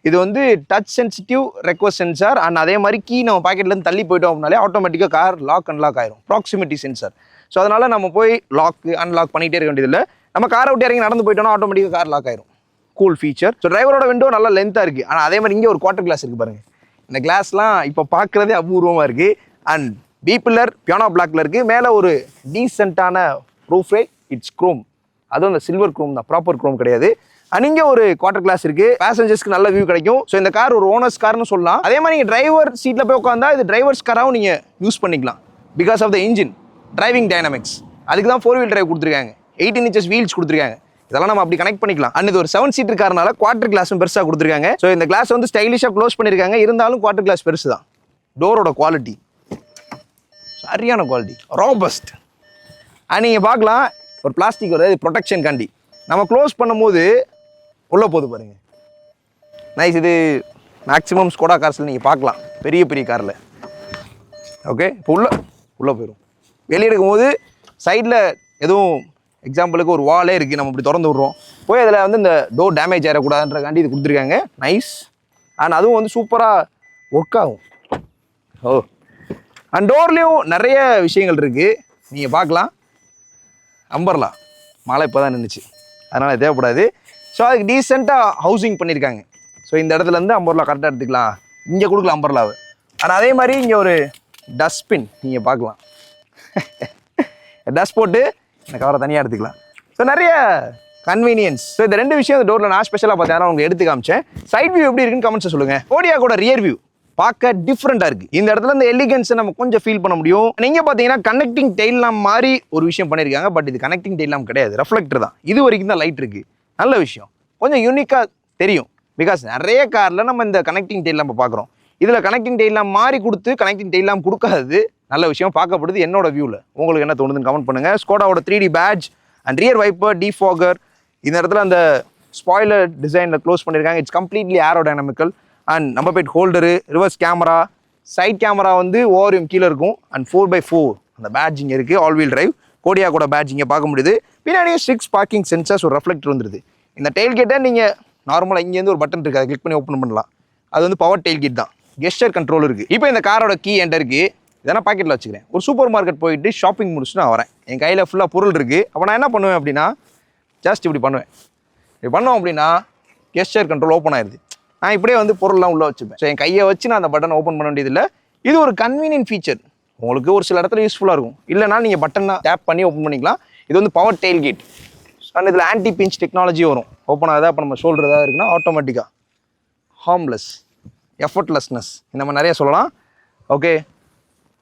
இது வந்து touch sensitive request sensor. And அதே மாதிரி கீ நம்ம பாக்கெட்லேருந்து தள்ளி போயிட்டோம் அப்படின்னாலே ஆட்டோமேட்டிக்காக கார் லாக் அன்லாக் ஆயிரும். Proximity sensor. ஸோ அதனால் நம்ம போய் லாக் அன்லாக் பண்ணிகிட்டே இருக்க வேண்டியதில்லை. நம்ம காரை விட்டு இறங்கி நடந்து போயிட்டோம்னா ஆட்டோமேட்டிக்காக கார் லாக் ஆயிரும். Cool feature. ஸோ டிரைவரோட விண்டோ நல்லா லென்த்தாக இருக்குது. ஆனால் அதே மாதிரி இங்கே ஒரு குவார்டர் கிளாஸ் இருக்குது பாருங்கள். இந்த கிளாஸ்லாம் இப்போ பார்க்குறதே அபூர்வமாக இருக்குது. அண்ட் பி பில்லர் பியானோ பிளாக்ல இருக்குது. மேலே ஒரு டீசென்ட்டான ரூஃப் ரேட். It's Chrome. அதுவும் அந்த சில்வர் க்ரோம் தான், ப்ராப்பர் க்ரோம் கிடையாது. அண்ட் இங்கே ஒரு குவார்டர் கிளாஸ் இருக்குது. பேசஞ்சர்ஸ்க்கு நல்ல வியூ கிடைக்கும். ஸோ இந்த கார் ஒரு ஓனர்ஸ் கார்னு சொல்லலாம். அதே மாதிரி நீங்கள் டிரைவர் சீட்டில் போய் உட்காந்தா இது டிரைவர்ஸ் காராகவும் நீங்கள் யூஸ் பண்ணிக்கலாம். Because of the engine driving dynamics. அதுக்கு தான் 4 wheel டிரைவ் கொடுத்துருக்காங்க. 18 inches வீல்ஸ் கொடுத்துருக்காங்க. இதெல்லாம் நம்ம அப்படி கனெக்ட் பண்ணிக்கலாம். அண்ட் இது ஒரு 7 seater காரனால குவார்டர் கிளாஸும் பெருசாக கொடுத்துருக்காங்க. ஸோ இந்த கிளாஸ் வந்து ஸ்டைலிஷாக க்ளோஸ் பண்ணியிருக்காங்க. இருந்தாலும் குவார்டர் கிளாஸ் பெருசு தான். டோரோட குவாலிட்டி சரியான குவாலிட்டி, ராபஸ்ட். அண்ட் நீங்கள் பார்க்கலாம் ஒரு பிளாஸ்டிக் வருது ப்ரொடெக்ஷன் காண்டி. நம்ம க்ளோஸ் பண்ணும்போது உள்ளே போகுது பாருங்கள். நைஸ். இது மேக்ஸிமம் ஸ்கோடா கார்ஸில் நீங்கள் பார்க்கலாம், பெரிய பெரிய காரில். ஓகே, இப்போ உள்ளே போயிடும். வெளியே எடுக்கும்போது சைடில் எதுவும் எக்ஸாம்பிளுக்கு ஒரு வாலே இருக்குது, நம்ம இப்படி திறந்து விட்றோம். போய் அதில் வந்து இந்த டோர் டேமேஜ் ஆகிடக்கூடாதுன்றக்காண்டி இது கொடுத்துருக்காங்க. நைஸ். அண்ட் அதுவும் வந்து சூப்பராக ஒர்க் ஆகும். ஓ, அண்ட் டோர்லேயும் நிறைய விஷயங்கள் இருக்குது நீங்கள் பார்க்கலாம். அம்பர்லா மழை இப்போ தான் நின்றுச்சு, அதனால் தேவைப்படாது. ஸோ அதுக்கு டீசெண்டாக ஹவுசிங் பண்ணியிருக்காங்க. ஸோ இந்த இடத்துலேருந்து அம்பர்லா கரெக்டாக எடுத்துக்கலாம். இங்கே கொடுக்கலாம் அம்பர்லாவை. ஆனால் அதே மாதிரி இங்கே ஒரு டஸ்ட்பின் நீங்கள் பார்க்கலாம். டஸ்ட் போட்டு இந்த கவரை தனியாக எடுத்துக்கலாம். ஸோ நிறைய கன்வீனியன்ஸ். ஸோ இந்த 2 விஷயம் இந்த டோரில் நான் ஸ்பெஷலாக பார்த்தேன், அவங்க எடுத்து காமிச்சேன். சைட் வியூ எப்படி இருக்குன்னு கமெண்ட்ஸை சொல்லுங்கள். கோடியாக்கோட ரியர் வியூ பார்க்க டிஃப்ரெண்ட்டாக இருக்குது. இந்த இடத்துல இந்த எலிகன்ஸை நம்ம கொஞ்சம் ஃபீல் பண்ண முடியும். நீங்கள் பார்த்தீங்கன்னா கனெக்டிங் டெயில் லேம்ப் மாதிரி ஒரு விஷயம் பண்ணியிருக்காங்க. பட் இது கனெக்டிங் டெயில் லேம்ப் கிடையாது, ரெஃப்ளெக்டர் தான். இது வரைக்கும் தான் லைட் இருக்குது. நல்ல விஷயம், கொஞ்சம் யூனிக்காக தெரியும். பிகாஸ் நிறைய காரில் நம்ம இந்த கனெக்டிங் டெயில் லேம்பை பார்க்குறோம். இதில் கனெக்டிங் டெயில் லேம்ப் மாதிரி கொடுத்து கனெக்டிங் டெயில் லேம்ப் கொடுக்காது. நல்ல விஷயம் பார்க்கப்படுது என்னோட வியூவில். உங்களுக்கு என்ன தோணுதுன்னு கமெண்ட் பண்ணுங்கள். ஸ்கோடாவோட 3D patch and rear wiper, defogger, இந்த இடத்துல அந்த ஸ்பாய்லர் டிசைனில் க்ளோஸ் பண்ணியிருக்காங்க. It's completely aerodynamical. And number plate holder, reverse camera, side camera வந்து ஓவரியம் கீழே இருக்கும். அண்ட் 4x4 அந்த பேட்ஜிங் இருக்குது. ஆல் வீல் டிரைவ் கோடியாக்கோட பேட்ஜிங்கை பார்க்க முடியுது. பின்னாடியே 6 பார்க்கிங் சென்சர்ஸ், ஒரு ரெஃப்ளெக்டர் வந்துருது. இந்த டெயில் கேட்டை நீங்கள் நார்மலாக இங்கேருந்து ஒரு பட்டன் இருக்குது, அதை கிளிக் பண்ணி ஓப்பன் பண்ணலாம். அது வந்து பவர் டெயில் கிட் தான். கெஸ்டர் கண்ட்ரோல் இருக்குது. இப்போ இந்த காரோட கீ என்கிட்ட இருக்குது. இதெல்லாம் பாக்கெட்டில் வச்சுக்கிறேன். ஒரு சூப்பர் மார்க்கெட் போயிட்டு ஷாப்பிங் முடிச்சுட்டு நான் வரேன். என் கையில் ஃபுல்லாக பொருள் இருக்குது. அப்போ நான் என்ன பண்ணுவேன் அப்படின்னா ஜஸ்ட் இப்படி பண்ணுவேன். இப்படி பண்ணோம் அப்படின்னா கெஸ்டர் கண்ட்ரோல் ஓப்பன் ஆயிடுது. நான் இப்படியே வந்து பொருள்லாம் உள்ளே வச்சுப்பேன். ஸோ என் கையை வச்சு நான் அந்த பட்டனை ஓப்பன் பண்ண வேண்டியதில்லை. இது ஒரு கன்வீனியன்ட் ஃபீச்சர். உங்களுக்கு ஒரு சில இடத்துல யூஸ்ஃபுல்லாக இருக்கும். இல்லைனா நீங்கள் பட்டனை டேப் பண்ணி ஓப்பன் பண்ணிக்கலாம். இது வந்து பவர் டெயில் கேட் அண்ட் இதில் ஆன்டி பிஞ்ச் டெக்னாலஜி வரும். ஓப்பன் ஆகுதா அப்போ நம்ம ஷோல்டர் ஏதாவது இருக்குன்னா ஆட்டோமேட்டிக்காக ஹார்ம்லெஸ், எஃபர்ட்லெஸ்னஸ் இந்த மாதிரி நிறைய சொல்லலாம். Okay,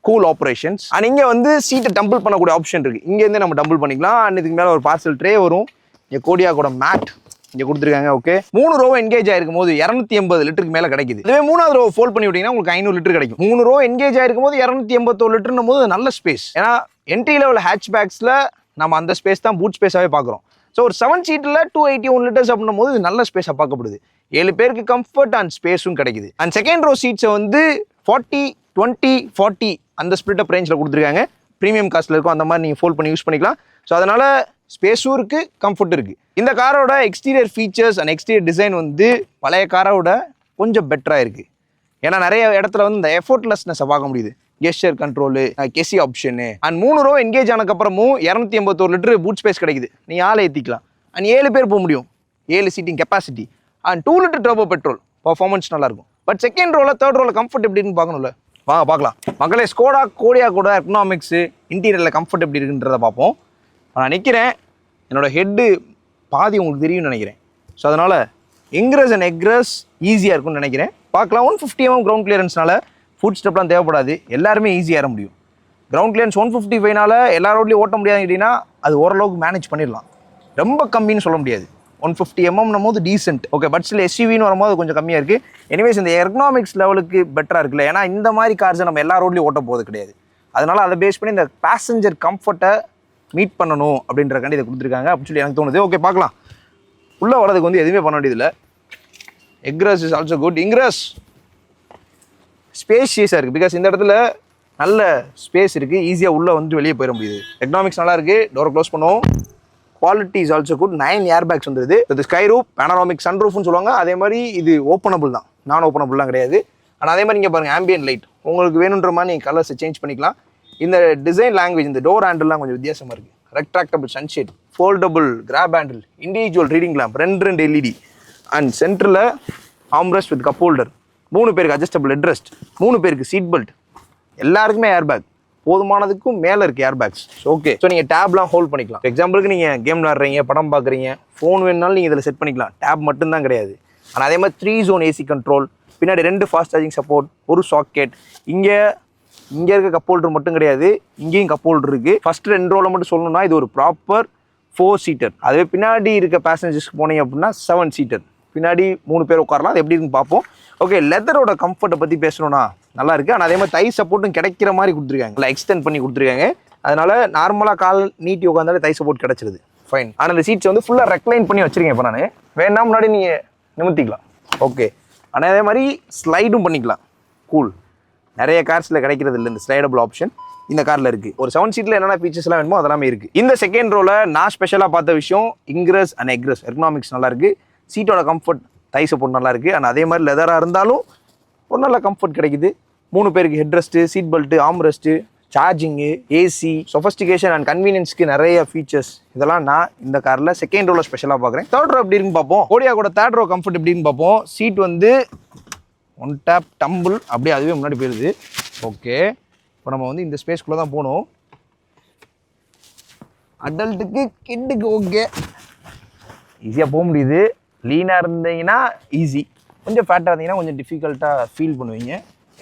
cool operations. அண்ட் இங்கே வந்து சீட்டை டம்பிள் பண்ணக்கூடிய ஆப்ஷன் இருக்குது. இங்கேருந்து நம்ம டம்பிள் பண்ணிக்கலாம். அண்ட் இதுக்கு மேலே ஒரு பார்சல் ட்ரே வரும். இங்கே கோடியாக்கோட மேட் இங்கே கொடுத்துருக்காங்க. ஓகே, 3 ரோ என்கேஜ் ஆயிருக்கும் போது 280 லிட்டருக்கு மேலே கிடைக்குது. இதுவே 3வது ரோ ஃபோல்ட் பண்ணி விட்டீங்கன்னா உங்களுக்கு 500 லிட்டர் கிடைக்கும். 3 ரோ என்கேஜ் ஆயிருக்கும் போது 281 லிட்டர்னும் போது நல்ல ஸ்பேஸ். ஏன்னா என்ட்ரி லெவல் ஹேட்ச்பேக்ஸில் நம்ம அந்த ஸ்பேஸ் தான் பூட் ஸ்பேஸாகவே பார்க்குறோம். ஸோ ஒரு 7 சீட்டில் 281 லிட்டர்ஸ் அப்படின்னும் போது நல்ல ஸ்பேஸாக பார்க்கப்படுது. 7 பேருக்கு கம்ஃபர்ட் அண்ட் ஸ்பேஸும் கிடைக்குது. அண்ட் செகண்ட் ரோ சீட்ஸை வந்து 40, 20, 40 அந்த ஸ்பிளிட் அப் ரேஞ்சில் கொடுத்துருக்காங்க. ப்ரீமியம் காஸ்ட்டில் இருக்கும். அந்த மாதிரி நீங்கள் ஃபோல்ட் பண்ணி யூஸ் பண்ணிக்கலாம். ஸோ அதனால் ஸ்பேஸும் இருக்குது, கம்ஃபர்ட் இருக்குது. இந்த காரோட exterior features and exterior design வந்து பழைய காரோட கொஞ்சம் பெட்டராக இருக்குது. ஏன்னா நிறைய இடத்துல வந்து இந்த எஃபோர்ட்லெஸ்னஸை பார்க்க முடியுது. Gesture control, KESSY option and 3 row engage ஆனதுக்கப்புறமும் 281 லிட்டர் பூட் ஸ்பேஸ் கிடைக்குது. நீங்கள் ஆளை ஏற்றிக்கலாம். அண்ட் 7 பேர் போக முடியும். 7 seating capacity and 2 litre turbo petrol. Performance நல்லாயிருக்கும். பட் செகண்ட் ரோவில் தேர்ட் ரோவில் கம்ஃபர்ட் எப்படின்னு பார்க்கணும்ல. வாங்க பார்க்கலாம். மக்களே, ஸ்கோடா கோடியாக்கோட எக்கனாமிக்ஸு இன்டீரியரில் கம்ஃபர்ட் எப்படி இருக்குன்றதை பார்ப்போம். நான் நிற்கிறேன். என்னோடய ஹெட்டு பாதி உங்களுக்கு தெரியும்னு நினைக்கிறேன். ஸோ அதனால் இங்க்ரஸ் அண்ட் எக்ரஸ் ஈஸியாக இருக்கும்னு நினைக்கிறேன். பார்க்கலாம். 150 mm கிரவுண்ட் கிளியரன்ஸ்னால ஃபுட் ஸ்டெப்லாம் தேவைப்படாது. எல்லாருமே ஈஸியாக ஏற முடியும். கிரவுண்ட் கிளியரன்ஸ் 155னால எல்லா ரோட்லேயும் ஓட்ட முடியாது அப்படின்னா அது ஓரளவுக்கு மேனேஜ் பண்ணிடலாம். ரொம்ப கம்மின்னு சொல்ல முடியாது. 150 mm போது டீசென்ட். ஓகே, பட் ஸ்டில் எஸ்யூவின்னு வரும்போது கொஞ்சம் கம்மியாக இருக்குது. எனிவேஸ் இந்த எர்கனாமிக்ஸ் லெவலுக்கு பெட்டராக இருக்குல்ல. ஏன்னா இந்த மாதிரி கார்ஸை நம்ம எல்லா ரோட்லேயும் ஓட்ட போகிறது கிடையாது. அதனால் அதை பேஸ் பண்ணி இந்த பேசஞ்சர் கம்ஃபர்ட்டை மீட் பண்ணணும் அப்படின்றக்காண்டி இதை கொடுத்துருக்காங்க அப்படின்னு சொல்லி எனக்கு தோணுது. ஓகே, பார்க்கலாம். உள்ளே வரதுக்கு வந்து எதுவுமே பண்ண வேண்டியதில்லை. எக்ரஸ் இஸ் ஆல்சோ குட். இங்க்ரஸ் ஸ்பேஷியஸாக இருக்குது. பிகாஸ் இந்த இடத்துல நல்ல ஸ்பேஸ் இருக்குது. ஈஸியாக உள்ளே வந்து வெளியே போயிட முடியுது. எக்கனாமிக்ஸ் நல்லா இருக்குது. டோரை க்ளோஸ் பண்ணுவோம். Quality is also good. 9 air bags வந்துருது. இது ஸ்கை ரூப், பேனராமிக் சன் ரூஃப்னு சொல்லுவாங்க. அதே மாதிரி இது ஓப்பனபிள் தான், நான் ஓப்பனபிள்லாம் கிடையாது. ஆனால் அதே மாதிரி இங்கே பாருங்கள், ஆம்பியன் லைட் உங்களுக்கு வேணுன்ற மாதிரி நீங்கள் கலர்ஸை சேஞ்ச் பண்ணிக்கலாம். இந்த டிசைன் லாங்குவேஜ், இந்த டோர் ஹேண்டில்லாம் கொஞ்சம் வித்தியாசமாக இருக்குது. Retractable sunshade, foldable grab handle, individual reading lamp, 2 LED and சென்டரில் ஆம்ரெஸ்ட் வித் கப் ஹோல்டர். 3 பேருக்கு அட்ஜஸ்டபிள் ஹெட்ரெஸ்ட், 3 பேருக்கு சீட் பெல்ட், எல்லாருக்குமே ஏர் பேக், போதுமானதுக்கும் மேலே இருக்குது ஏர் பேக்ஸ். ஓகே, ஸோ நீங்கள் டேப்லாம் ஹோல்ட் பண்ணிக்கலாம். எக்ஸாம்பிளுக்கு நீங்கள் கேம் விளாட்றீங்க, படம் பார்க்குறீங்க, ஃபோன் வேணுனாலும் நீங்கள் இதில் செட் பண்ணிக்கலாம். டேப் மட்டும்தான் கிடையாது. ஆனால் அதே மாதிரி 3 zone ஏசி கண்ட்ரோல், பின்னாடி 2 ஃபாஸ்ட் சார்ஜிங் சப்போர்ட், ஒரு சாக்கெட். இங்கே இருக்க கப் ஹோல்டர் மட்டும் கிடையாது, இங்கேயும் கப் ஹோல்டர் இருக்குது. ஃபர்ஸ்ட் 2 ரோவில் மட்டும் சொல்லணும்னா இது ஒரு ப்ராப்பர் 4 சீட்டர். அதுவே பின்னாடி இருக்க பேசஞ்சர்ஸ்க்கு போனீங்க அப்படின்னா 7 சீட்டர். பின்னாடி 3 பேர் உட்காரலாம். அது எப்படி இருக்குன்னு பார்ப்போம். ஓகே, லெதரோட கம்ஃபர்ட்டை பற்றி பேசணும்னா நல்லா இருக்குது. ஆனால் அதே மாதிரி தை சப்போர்ட்டும் கிடைக்கிற மாதிரி கொடுத்துருக்காங்க. இல்லை, எக்ஸ்டெண்ட் பண்ணி கொடுத்துருக்காங்க. அதனால் நார்மலாக கால் நீட்டி உட்காந்தாலே தை சப்போர்ட் கிடச்சிருது. ஃபைன். ஆனால் அந்த சீட்ஸ் வந்து ஃபுல்லாக ரெக்லைன் பண்ணி வச்சுருக்கேன். இப்போ நான் வேணா முன்னாடி நீங்கள் நிமித்திக்கலாம். ஓகே, ஆனால் அதே மாதிரி ஸ்லைடும் பண்ணிக்கலாம். கூல். நிறைய கார்ஸில் கிடைக்கிறது இல்லை இந்த ஸ்லைடபிள் ஆப்ஷன். இந்த காரில் இருக்குது. ஒரு 7 சீட்டில் என்னென்ன ஃபீச்சர்ஸ்லாம் வேணுமோ அதெல்லாமே இருக்குது. இந்த செகண்ட் ரோவில் நான் ஸ்பெஷலாக பார்த்த விஷயம் இங்க்ரஸ் அண்ட் எக்ரஸ். எர்கனாமிக்ஸ் நல்லாயிருக்கு. சீட்டோட கம்ஃபர்ட், தை சப்போர்ட் நல்லாயிருக்கு. ஆனால் அதே மாதிரி லெதராக இருந்தாலும் ஒரு நல்ல கம்ஃபர்ட் கிடைக்குது. 3 பேருக்கு headrest, seat belt, armrest, charging, AC, sophistication and கன்வீனியன்ஸ்க்கு நிறைய ஃபீச்சர்ஸ். இதெல்லாம் நான் இந்த காரில் செகண்ட் ரோவில் ஸ்பெஷலாக பார்க்குறேன். தேர்ட் ரோ எப்படி இருக்குன்னு பார்ப்போம். கோடியாக்கோட தேர்ட் ரோ கம்ஃபர்ட் எப்படின்னு பார்ப்போம். சீட் வந்து 1 டேப் டம்பிள் அப்படியே அதுவே முன்னாடி போயிடுது. ஓகே, இப்போ நம்ம வந்து இந்த ஸ்பேஸ்க்குள்ளே தான் போகணும். அடல்ட்டுக்கு கிட்டுக்கு ஓகே, ஈஸியாக போக முடியுது. லீனாக இருந்தீங்கன்னா ஈஸி, கொஞ்சம் ஃபேட்டாக இருந்தீங்கன்னா கொஞ்சம் டிஃபிகல்ட்டாக ஃபீல் பண்ணுவீங்க.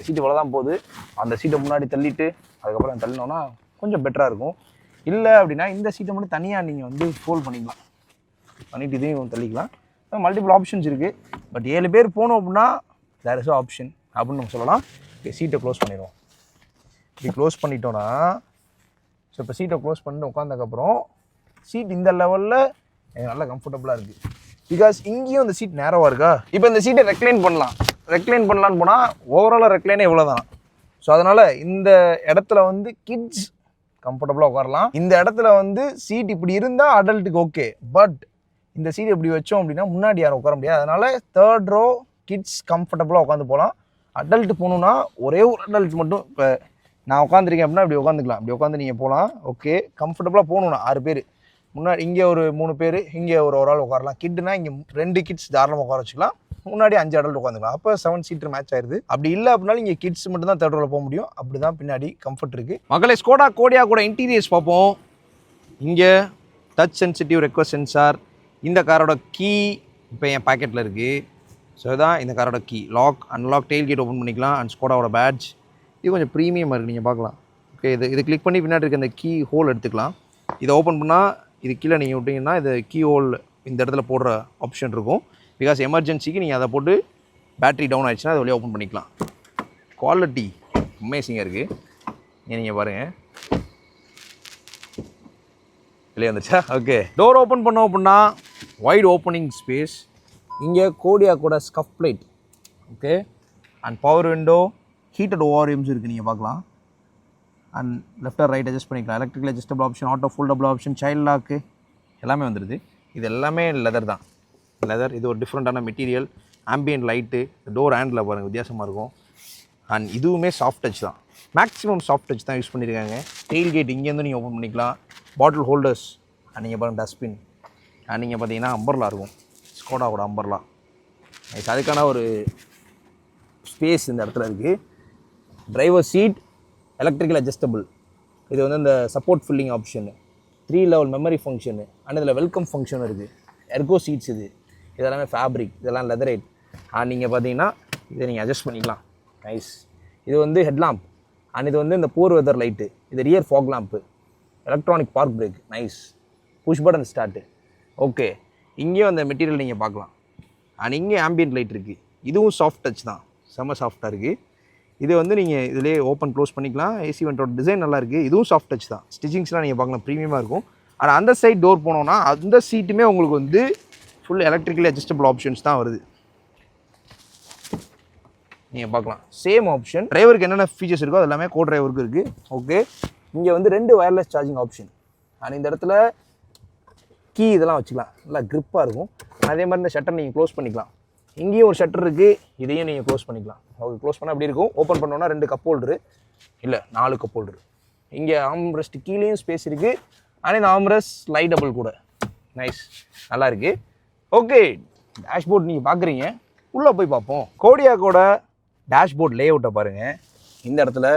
சீட்டு போல தான் போகுது. அந்த சீட்டை முன்னாடி தள்ளிட்டு அதுக்கப்புறம் தள்ளினோன்னா கொஞ்சம் பெட்டராக இருக்கும். இல்லை அப்படின்னா இந்த சீட்டை மட்டும் தனியாக நீங்கள் வந்து ஃபோல்ட் பண்ணிக்கலாம். பண்ணிட்டு இதையும் தள்ளிக்கலாம். மல்டிபிள் ஆப்ஷன்ஸ் இருக்குது. பட் 7 பேர் போனோம் அப்படின்னா தேர் இஸ் ஆப்ஷன் அப்படின்னு நம்ம சொல்லலாம். ஓகே, சீட்டை க்ளோஸ் பண்ணிடுவோம். இப்படி க்ளோஸ் பண்ணிட்டோன்னா, ஸோ இப்போ சீட்டை க்ளோஸ் பண்ணிட்டு உட்காந்ததுக்கப்புறம் சீட் இந்த லெவலில் எனக்கு நல்லா கம்ஃபர்டபுளாக இருக்குது. பிகாஸ் இங்கேயும் இந்த சீட் நேரவாக இருக்கா. இப்போ இந்த சீட்டை ரெக்ளைன் பண்ணலான்னு போனால் ஓவராலாக ரெக்ளைனே இவ்வளோ தான். ஸோ அதனால் இந்த இடத்துல வந்து கிட்ஸ் கம்ஃபர்டபுளாக உட்காரலாம். இந்த இடத்துல வந்து சீட் இப்படி இருந்தால் அடல்ட்டுக்கு ஓகே. பட் இந்த சீட் எப்படி வச்சோம் அப்படின்னா முன்னாடி யாரும் உட்கார முடியாது. அதனால் தேர்ட் ரோ கிட்ஸ் கம்ஃபர்டபுளாக உட்காந்து போகலாம். அடல்ட் போகணுன்னா ஒரே ஒரு அடல்ட் மட்டும், இப்போ நான் உட்காந்துருக்கேன் அப்படின்னா இப்படி உட்காந்துக்கலாம், இப்படி உட்காந்து நீங்கள் போகலாம். ஓகே, கம்ஃபர்டபுளாக போகணுண்ணா 6 பேர், முன்னாடி இங்கே ஒரு 3 பேர், இங்கே ஒரு ஆள் உட்காரலாம். கிட்னா இங்கே 2 கிட்ஸ் தாராளமாக உட்கார வச்சுக்கலாம், முன்னாடி 5 அடல்ட் உட்காந்துக்கலாம். அப்போ 7 சீட்டர் மேட்ச் ஆயிடுது. அப்படி இல்லை அப்படின்னாலும் இங்கே கிட்ஸ் மட்டும் தான் தேர்ட் ரோவில் போக முடியும். அப்படி தான் பின்னாடி கம்ஃபர்ட் இருக்குது. மக்களே, ஸ்கோடா கோடியாக் கூட இன்டீரியர்ஸ் பார்ப்போம். இங்கே டச் சென்சிட்டிவ் ரெக்வஸ்ட் சென்சார். இந்த காரோட கீ இப்போ என் பாக்கெட்டில் இருக்குது. ஸோ இதுதான் இந்த காரோட key. Lock unlock, tail gate open பண்ணிக்கலாம். அண்ட் ஸ்கோடாவோட பேட்ச் இது கொஞ்சம் ப்ரீமியமாக இருக்குது, நீங்கள் பார்க்கலாம். ஓகே, இது கிளிக் பண்ணி பின்னாடி இருக்க இந்த கீ ஹோல் எடுத்துக்கலாம். இதை ஓப்பன் பண்ணால் இது கீழே நீங்கள் விட்டிங்கன்னா இது கீ ஹோல் இந்த இடத்துல போடுற ஆப்ஷன் இருக்கும். பிகாஸ் எமர்ஜென்சிக்கு நீங்கள் அதை போட்டு பேட்டரி டவுன் ஆகிடுச்சுன்னா அதை வழியாக ஓப்பன் பண்ணிக்கலாம். குவாலிட்டி அமேசிங்காக இருக்குது. நீங்கள் பாருங்கள், வெளியே வந்துச்சா? ஓகே, டோர் ஓப்பன் பண்ணோம் அப்படின்னா வைட் ஓப்பனிங் ஸ்பேஸ். இங்கே கோடியாக் கூட scuff plate. Okay, and power window, heated ORMs இருக்குது, நீங்கள் பார்க்கலாம். And left or right adjust பண்ணிக்கலாம். Electrical adjustable option, auto foldable option, child lock எல்லாமே வந்துடுது. இது எல்லாமே லெதர் தான். லெதர் இது ஒரு டிஃப்ரெண்ட்டான material. Ambient light, door handle பாருங்கள் வித்தியாசமாக இருக்கும். அண்ட் இதுவுமே சாஃப்ட் டச் தான், மேக்ஸிமம் சாஃப்ட் டச் தான் யூஸ் பண்ணியிருக்காங்க. டெயில் கேட் இங்கேருந்து நீங்கள் ஓப்பன் பண்ணிக்கலாம். பாட்டில் ஹோல்டர்ஸ், அண்ட் நீங்கள் பாருங்கள் டஸ்ட்பின். அண்ட் நீங்கள் பார்த்தீங்கன்னா அம்பர்லா இருக்கும், ஸ்கோடாவோட அம்பர்லா. அதுக்கான ஒரு ஸ்பேஸ் இந்த இடத்துல இருக்குது. Driver seat electrical adjustable. இது வந்து இந்த support filling option, 3 level memory function, and இதில் வெல்கம் ஃபங்க்ஷன் இருக்குது. எர்கோ சீட்ஸ் இதெல்லாமே ஃபேப்ரிக், இதெல்லாம் லெதரைட். நீங்கள் பார்த்தீங்கன்னா இதை நீங்கள் அட்ஜஸ்ட் பண்ணிக்கலாம். நைஸ். இது வந்து ஹெட்லாம்ப், அண்ட் இது வந்து இந்த போர் வெதர் லைட்டு. இது rear fog lamp, electronic park brake. Nice. Push button start. Okay, இங்கேயும் அந்த மெட்டீரியல் நீங்கள் பார்க்கலாம். அண்ட் இங்கே ஆம்பியன்ட் லைட் இருக்குது. இதுவும் சாஃப்ட் டச் தான், செம்ம சாஃப்டாக இருக்குது. இது வந்து நீங்கள் இதிலே ஓப்பன் க்ளோஸ் பண்ணிக்கலாம். ஏசி வெண்டோட டிசைன் நல்லா இருக்குது. இதுவும் சாஃப்ட் டச் தான். ஸ்டிச்சிங்ஸ்லாம் நீங்கள் பார்க்கலாம், ப்ரீமியமாக இருக்கும். ஆனால் அந்த சைட் டோர் போனோன்னா அந்த சீட்டுமே உங்களுக்கு வந்து ஃபுல் எலக்ட்ரிக்கலி அட்ஜஸ்டபிள் ஆப்ஷன்ஸ் தான் வருது. நீங்கள் பார்க்கலாம், சேம் ஆப்ஷன். டிரைவருக்கு என்னென்ன ஃபீச்சர்ஸ் இருக்கோ அது எல்லாமே கோ டிரைவருக்கு இருக்குது. ஓகே, இங்கே வந்து 2 வயர்லெஸ் சார்ஜிங் ஆப்ஷன். அண்ட் இந்த இடத்துல கீ இதெல்லாம் வச்சுக்கலாம், நல்லா க்ரிப்பாக இருக்கும். அதே மாதிரி இந்த ஷட்டர் நீங்கள் க்ளோஸ் பண்ணிக்கலாம். இங்கேயும் ஒரு ஷட்டர் இருக்குது, இதையும் நீங்கள் க்ளோஸ் பண்ணிக்கலாம். ஓகே, க்ளோஸ் பண்ணால் அப்படி இருக்கும். ஓப்பன் பண்ணோன்னா 2 கப் ஹோல்டரு, இல்லை 4 கப் ஹோல்டரு. இங்கே ஆம்ரெஸ்ட் கீழேயும் ஸ்பேஸ் இருக்குது. ஆனால் இந்த ஆம்ரெஸ்ட் ஸ்லைடபிள் கூட. நைஸ், நல்லா இருக்குது. ஓகே, டேஷ்போர்ட் நீங்கள் பார்க்குறீங்க, உள்ளே போய் பார்ப்போம். கோடியாக்கோட டேஷ்போர்ட் லே அவுட்டை பாருங்கள். இந்த இடத்துல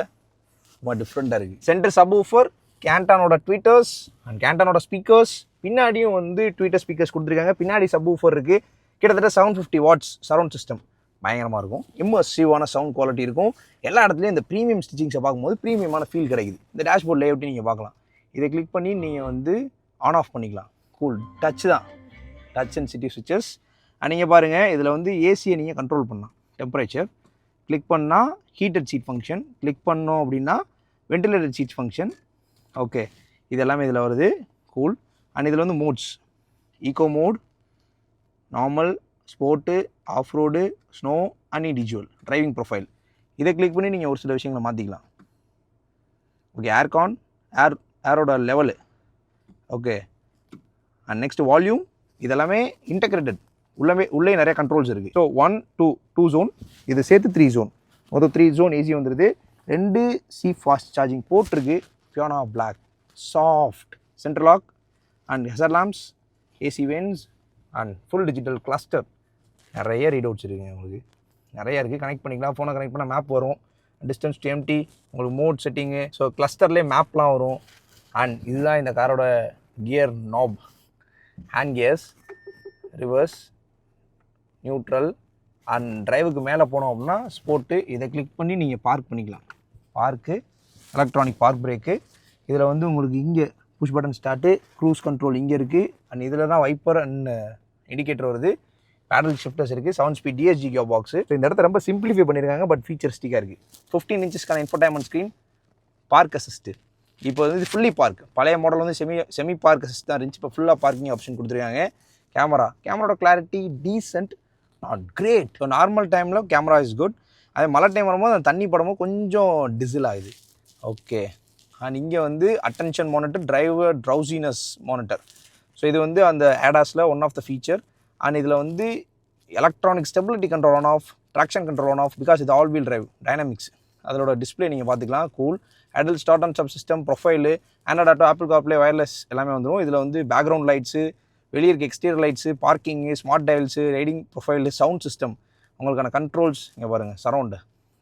ரொம்ப டிஃப்ரெண்ட்டாக இருக்குது. சென்டர் சப்வூஃபர், கேண்டானோட ட்வீட்டர்ஸ் அண்ட் கேண்டானோட ஸ்பீக்கர்ஸ். பின்னாடியும் வந்து ட்வீட்டர் ஸ்பீக்கர்ஸ் கொடுத்துருக்காங்க. பின்னாடி சப்வூஃபர் இருக்குது. கிட்டத்தட்ட 750 வாட்ஸ் சரௌண்ட் சிஸ்டம். பயங்கரமாக இருக்கும். இம்மர்சிவான சவுண்ட் குவாலிட்டி இருக்கும். எல்லா இடத்துலையும் இந்த ப்ரீமியம் ஸ்டிச்சிங்ஸை பார்க்கும்போது ப்ரீமியமான ஃபீல் கிடைக்குது. இந்த டேஷ்போர்ட் லே அவுட்டையும் நீங்கள் பார்க்கலாம். இதை கிளிக் பண்ணி நீங்கள் வந்து ஆன் ஆஃப் பண்ணிக்கலாம். கூல் டச் தான், டச் சென்சிட்டிவ் சுவிச்சஸ். நீங்கள் பாருங்கள், இதில் வந்து ஏசியை நீங்கள் கண்ட்ரோல் பண்ணலாம். டெம்பரேச்சர் கிளிக் பண்ணால் ஹீட்டட் சீட் ஃபங்க்ஷன், கிளிக் பண்ணோம் அப்படின்னா வென்டிலேட்டட் சீட் ஃபங்க்ஷன். ஓகே, இது எல்லாமே இதில் வருது. கூல். அண்ட் இதில் வந்து modes, eco mode, normal, sport, off road, snow, and individual driving profile. இதை கிளிக் பண்ணி நீங்கள் ஒரு சில விஷயங்களை மாற்றிக்கலாம். ஓகே, ஏர்கான், ஏரோட level. Okay, and next volume. இதெல்லாமே இன்டெகிரேட்டட், உள்ளே நிறைய கண்ட்ரோல்ஸ் இருக்குது. ஸோ 1, 2 ஜோன், இது சேர்த்து 3 ஜோன். மொத்தம் 3 ஜோன் ஏசி வந்துடுது. 2 சி ஃபாஸ்ட் சார்ஜிங் போர்ட் இருக்குது. Piano black, soft, central lock and hazard lamps, AC vents and full digital cluster. நிறைய ரீட் அவுட்ஸ் இருக்குங்க, உங்களுக்கு நிறைய இருக்குது. கனெக்ட் பண்ணிக்கலாம். ஃபோனை கனெக்ட் பண்ணால் மேப் வரும். டிஸ்டன்ஸ் டு எம்டி, உங்களுக்கு மோட் செட்டிங்கு. ஸோ கிளஸ்டர்லேயே மேப்லாம் வரும். அண்ட் இதுதான் இந்த காரோட gear knob. Hand gears, reverse, neutral and டிரைவுக்கு மேலே போனோம் அப்படின்னா ஸ்போர்ட்டு. இதை கிளிக் பண்ணி நீங்கள் பார்க் பண்ணிக்கலாம். Park, electronic park brake. இதில் வந்து உங்களுக்கு இங்கே push button start, cruise control இங்கே இருக்குது. அண்ட் இதில் தான் வைப்பர் அண்ட் இண்டிகேட்டர் வருது. பேடல் ஷிஃப்டர்ஸ் இருக்குது. 7 speed DSG gear box. So இந்த இடத்த ரொம்ப சிம்பிளிஃபை பண்ணியிருக்காங்க, பட் ஃபீச்சரிஸ்டிக்காக இருக்குது. 15 இன்ச்சஸ்க்கான இன்ஃபோடைன்மெண்ட் ஸ்க்ரீன், பார்க் அசிஸ்ட்டு. இப்போ வந்து இது ஃபுல்லி பார்க். பழைய மாடல் வந்து செமி பார்க் அசிஸ்ட் தான் இருந்துச்சு. இப்போ ஃபுல்லாக பார்க்கிங் ஆப்ஷன் கொடுத்துருக்காங்க. கேமராவோட clarity decent, not great. So normal டைமில் கேமரா இஸ் குட். அதே மழை டைம் வரும்போது அந்த தண்ணி படமும் கொஞ்சம் டிசில் ஆகுது. ஓகே, அண்ட் இங்கே வந்து attention monitor, driver drowsiness monitor. So இது வந்து அந்த ஏடாஸில் one of the feature. And இதில் வந்து electronic stability control on off, traction control on off, because இது ஆல் வீல் டிரைவ் டைனமிக்ஸ். அதோட டிஸ்பிளே நீங்கள் பார்த்துக்கலாம். Cool adult start and sub system, profile, Android Auto, Apple CarPlay, wireless எல்லாமே வந்துடும். இதில் வந்து பேக்ரவுண்ட் லைட்ஸு, வெளியே இருக்க exterior lights, parking, smart dials, riding profile, sound system, உங்களுக்கான கண்ட்ரோல்ஸ் இங்கே பாருங்கள், சரௌண்டு.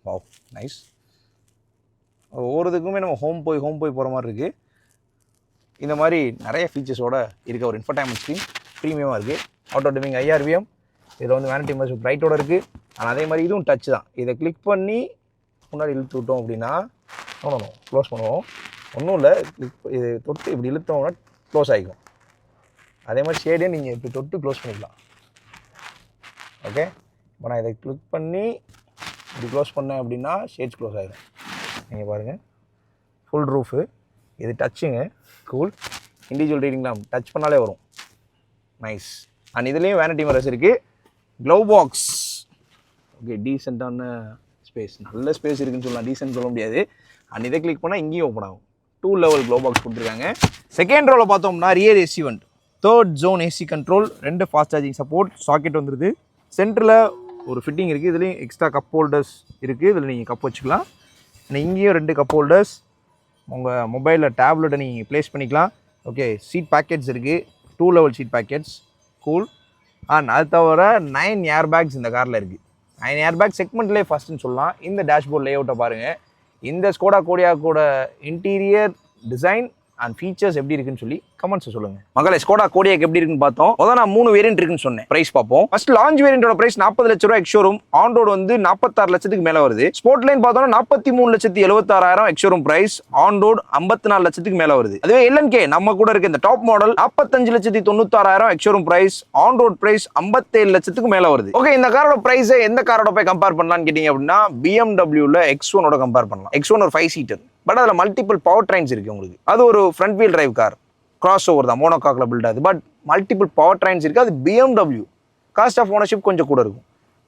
Wow, nice. ஒவ்வொருத்துக்குமே நம்ம ஹோம் போய் போகிற மாதிரி இருக்குது. இந்த மாதிரி நிறைய ஃபீச்சர்ஸோட இருக்க ஒரு இன்ஃபர்டைன்மெண்ட் ஸ்க்ரீன் ப்ரீமியமாக இருக்குது. ஆட்டோ டிமிங் IRVM, இதில் வந்து வேனிட்டி மிரர் பிரைட்டோட இருக்குது. ஆனால் அதே மாதிரி இதுவும் டச் தான். இதை கிளிக் பண்ணி முன்னாடி இழுத்து விட்டோம் அப்படின்னா க்ளோஸ் பண்ணுவோம். ஒன்றும் இல்லை, இது தொட்டு இப்படி இழுத்தோம்னா க்ளோஸ் ஆகிக்கும். அதே மாதிரி ஷேடே நீங்கள் இப்படி தொட்டு க்ளோஸ் பண்ணிக்கலாம். ஓகே, இப்போ நான் இதை கிளிக் பண்ணி இப்படி க்ளோஸ் பண்ணேன் அப்படின்னா ஷேட்ஸ் க்ளோஸ் ஆகிடும். நீங்கள் பாருங்கள், ஃபுல் ரூஃபு, இது டச்சுங்க, கூல். இண்டிவிஜுவல் ரீடிங்லாம் டச் பண்ணாலே வரும். நைஸ். அண்ட் இதுலேயும் வேனிட்டி மிரர்ஸ் இருக்குது. க்ளவ் பாக்ஸ், ஓகே, டீசெண்டான ஸ்பேஸ், நல்ல ஸ்பேஸ் இருக்குன்னு சொல்லலாம், டீசென்ட் சொல்ல முடியாது. அண்ட் இதை கிளிக் பண்ணால் இங்கேயும் ஓப்பன் ஆகும். 2 லெவல் க்ளவ் பாக்ஸ் கொடுத்துருக்காங்க. செகண்ட் ரோவில் பார்த்தோம்னா rear AC went, 3rd zone AC control, 2 fast charging support, socket வந்துடுது. சென்டரில் ஒரு ஃபிட்டிங் இருக்குது. இதுலேயும் எக்ஸ்ட்ரா கப் ஹோல்டர்ஸ் இருக்குது. இதில் நீங்கள் கப் வச்சுக்கலாம். இங்கேயும் 2 கப் ஹோல்டர்ஸ், உங்கள் மொபைலில் டேப்லெட்டை நீங்கள் ப்ளேஸ் பண்ணிக்கலாம். ஓகே, சீட் பேக்கெட்ஸ் இருக்குது, 2 level seat pockets, cool. And அது தவிர 9 ஏர் பேக்ஸ் இந்த காரில் இருக்குது. 9 ஏர் பேக் செக்மெண்ட்லேயே ஃபஸ்ட்டுன்னு சொல்லலாம். இந்த டேஷ்போர்ட் லே அவுட்டை பாருங்கள். இந்த ஸ்கோடா கோடியாக்கோட இன்டீரியர் டிசைன் அண்ட் ஃபீச்சர்ஸ் எப்படி இருக்குன்னு சொல்லி கமெண்ட்ஸ் சொல்லுங்கள். மகளே, ஸ்கோடா கோடியாக் எப்படி இருக்குன்னு பார்த்தோம். அதான் நான் 3 வேரியன்ட் இருக்குன்னு சொன்னேன். பிரைஸ் பார்ப்போம். ஃபர்ஸ்ட் லான்ச் வேரியன்ட்டோட பிரைஸ் 40 லட்ச ரூபா எக்ஷோரூம். ஆன் ரோடு வந்து 46 லட்சத்துக்கு மேலே வருது. ஸ்போர்ட் லைன் பார்த்தோம்னா 43,76,000 எக்ஷோரூம் பிரைஸ். ஆன் ரோடு 54 லட்சத்துக்கு மேலே வருது. அதுவே LNK நம்ம கூட இருக்க இந்த top model 45,96,000 ex showroom price. On road price 57 லட்சத்துக்கு மேலே வருது. ஓகே, இந்த காரோட பிரைஸ் எந்த காரோட போய் கம்பேர் பண்ணலாம்னு கேட்டீங்க அப்படின்னா BMW X1 கம்பேர் பண்ணலாம். X1 ஒரு 5 சீட்டர், பட் அதில் மல்டிபிள் பவர் ட்ரைன்ஸ் இருக்குது உங்களுக்கு. அது ஒரு front wheel drive car, cross over தான், மோனோகாக்கில் பில்ட் ஆகுது. பட் மல்டிபிள் பவர் ட்ரைன்ஸ் இருக்குது. அது BMW. காஸ்ட் ஆஃப் ஓனர்ஷிப் கொஞ்சம் கூட இருக்கும்.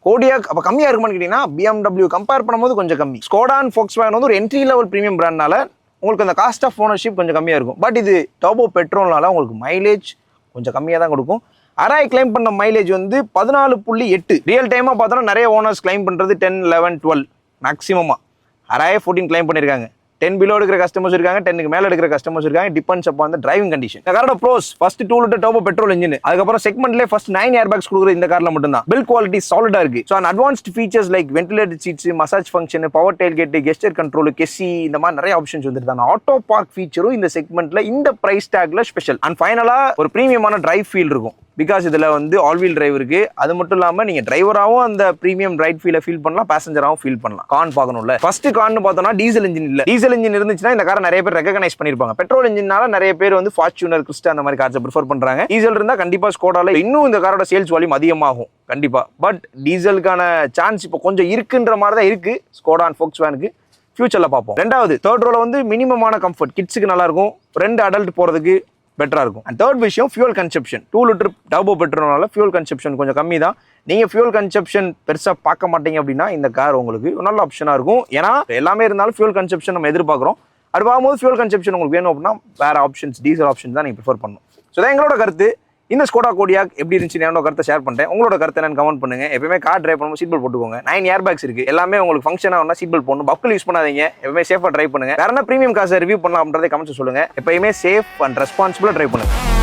கோடியாக் அப்போ கம்மியாக இருக்குமான்னு கேட்டிங்கன்னா BMW கம்பேர் பண்ணும்போது கொஞ்சம் கம்மி. ஸ்கோடா அண்ட் Volkswagen வந்து ஒரு என்ட்ரி லெவல் ப்ரீமியம் பிராண்ட்னால உங்களுக்கு அந்த காஸ்ட் ஆஃப் ஓனர்ஷிப் கொஞ்சம் கம்மியாக இருக்கும். பட் இது டர்போ பெட்ரோல்னால உங்களுக்கு மைலேஜ் கொஞ்சம் கம்மியாக தான் கொடுக்கும். அராய் கிளைம் பண்ண மைலேஜ் வந்து 14.8. ரியல் டைமாக பார்த்தோன்னா நிறைய ஓனர்ஸ் கிளைம் பண்ணுறது 10, 11, 12 மேக்ஸிமமாக. அராயே 14 கிளைம் பண்ணியிருக்காங்க. 10 பிலோ எடுக்கிற கஸ்டமர்ஸ் இருக்காங்க, 10க்கு மேலே எடுக்கிற கஸ்டமர்ஸ் இருக்காங்க. டிபெண்ட்ஸ் அப்பான் அந்த டிரைவிங் கண்டிஷன். இந்த காரோட pros, first 2 litre turbo petrol engine. அதுக்கப்புறம் செக்மெண்ட்லேயே ஃபர்ஸ்ட் 9 ஏர் பேக்ஸ் கொடுக்குற இந்த காரில் மட்டும்தான். பில்ட் குவாலிட்டி சாலிடா இருக்கு. So and advanced features like ventilated seats, massage function, power tail gate, gesture control, KESSY, இந்த மாதிரி நிறைய ஆப்ஷன்ஸ் வந்துருக்காங்க. ஆட்டோ பார்க் ஃபீச்சரும் இந்த செக்மெண்ட்ல இந்த பிரைஸ் டேக்ல ஸ்பெஷல். அண்ட் ஃபைனலா ஒரு பிரீமியமான டிரைவ் ஃபீல் இருக்கும். பிகாஸ் இதில் வந்து ஆல் வீல் டிரைவ் இருக்குது. அது மட்டும் இல்லாமல் நீங்கள் டிரைவராகவும் அந்த ப்ரீமியம் ரைட் ஃபீலை ஃபீல் பண்ணலாம், பேசஞ்சராகவும் ஃபீல் பண்ணலாம். கான் பார்க்கணும்ல. ஃபர்ஸ்ட் கான்னு பார்த்தோம்னா டீசல் இன்ஜின் இல்லை. டீசல் இன்ஜின் இருந்துச்சுன்னா இந்த காரை நிறைய பேர் ரெகனைஸ் பண்ணியிருப்பாங்க. பெட்ரோல் இன்ஜினால நிறைய பேர் வந்து ஃபார்ச்சுனர், கிறிஸ்டா அந்த மாதிரி கார்ஸை ப்ரிஃபர் பண்ணுறாங்க. டீசல் இருந்தால் கண்டிப்பாக ஸ்கோடால இன்னும் இந்த காரோட சேல்ஸ் வால்யூம் அதிகமாகும் கண்டிப்பாா. பட் டீசலுக்கான சான்ஸ் இப்போ கொஞ்சம் இருக்குன்ற மாதிரி தான் இருக்கு ஸ்கோடா அண்ட் Volkswagenக்கு. ஃபியூச்சரில் பார்ப்போம். ரெண்டாவது, தேர்ட் ரோல வந்து மினிமமான கம்ஃபர்ட், கிட்ஸுக்கு நல்லா இருக்கும், 2 அடல்ட் போகிறதுக்கு பெட்டராக இருக்கும். அண்ட் தேர்ட் விஷயம், ஃபியூல் கன்சப்ஷன். 2 லிட்டர் டர்போ பெட்ரோல்னால ஃபியூல் கன்சப்ஷன் கொஞ்சம் கம்மி தான். நீங்கள் ஃபியூல் கன்சப்ஷன் பெருசாக பார்க்க மாட்டீங்க அப்படின்னா இந்த கார் உங்களுக்கு நல்ல ஆப்ஷனாக இருக்கும். ஏன்னா எல்லாமே இருந்தாலும் ஃபியூல் கன்சப்ஷன் நம்ம எதிர்பார்க்குறோம். அது பார்க்கும்போது ஃபியூல் கன்சப்ஷன் உங்களுக்கு வேணும் அப்படின்னா வேறு ஆப்ஷன்ஸ், டீசல் ஆப்ஷன்ஸ் தான் நீங்கள் ப்ரிஃபர் பண்ணணும். ஸோ தான் எங்களோட கருத்து. இந்த ஸ்கோடா கோடியாக் எப்படி இருந்துச்சு, என்னோட கருத்தை ஷேர் பண்ணிட்டேன். உங்களோட கருத்தை என்னன்னு கமெண்ட் பண்ணுங்க. எப்பவுமே கார் டிரைவ் பண்ணும்போது சீட் பெல்ட் போட்டுக்கோங்க. 9 ஏர் பேக்ஸ் இருக்கு. எல்லாமே உங்களுக்கு ஃபங்க்ஷன் ஆகும்னா சீட் பெல்ட் போடணும். பக்கல் யூஸ் பண்ணாதீங்க. எப்பவுமே சேஃபாக டிரைவ் பண்ணுங்க. வேற என்ன ப்ரீமியம் காசை ரிவ்யூ பண்ணலாம் அப்படின்றத கமெண்ட்ஸ் சொல்லுங்க. எப்பயுமே சேஃப் அண்ட் ரெஸ்பான்சிபிளாக டிரைவ் பண்ணுங்க.